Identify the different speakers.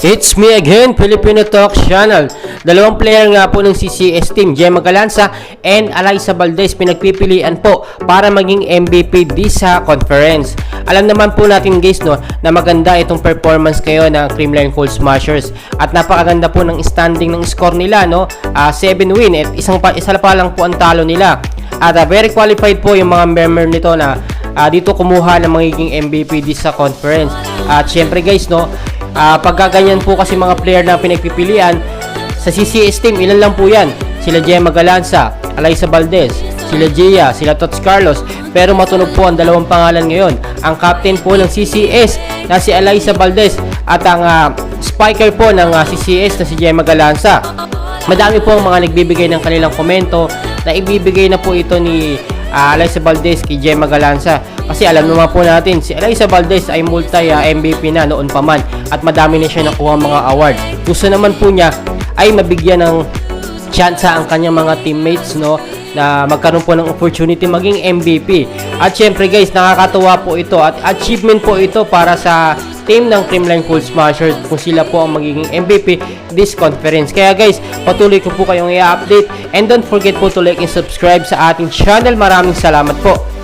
Speaker 1: It's me again, Filipino Talk Channel. Dalawang player nga po ng CCS team, Gemma Galanza and Alyssa Valdez, pinagpipilian po para maging MVP this conference. Alam naman po natin guys no, na maganda itong performance kayo ng Creamline Cold Smashers at napakaganda po ng standing ng score nila no, 7 win at isa pa lang po ang talo nila. At very qualified po yung mga member nito na dito kumuha ng magiging MVP this conference. At syempre guys no, pagkaganyan po kasi mga player na pinagpipilian sa CCS team, ilan lang po yan. Sila Gemma Galanza, Alyssa Valdez, sila Gia, sila Tots Carlos. Pero matunog po ang dalawang pangalan ngayon. Ang captain po ng CCS na si Alyssa Valdez at ang spiker po ng CCS na si Gemma Galanza. Madami po ang mga nagbibigay ng kanilang komento na ibibigay na po ito ni Alyssa Valdez kay Gemma Galanza. Kasi alam naman po natin, si Alyssa Valdez ay multi-MVP na noon pa man at madami na siya nakuha mga award. Gusto naman po niya ay mabigyan ng chance ang kanyang mga teammates no, na magkaroon po ng opportunity maging MVP. At syempre guys, nakakatuwa po ito at achievement po ito para sa team ng Creamline Cold Smashers kung sila po ang magiging MVP this conference. Kaya guys, patuloy ko po kayong i-update and don't forget po to like and subscribe sa ating channel. Maraming salamat po.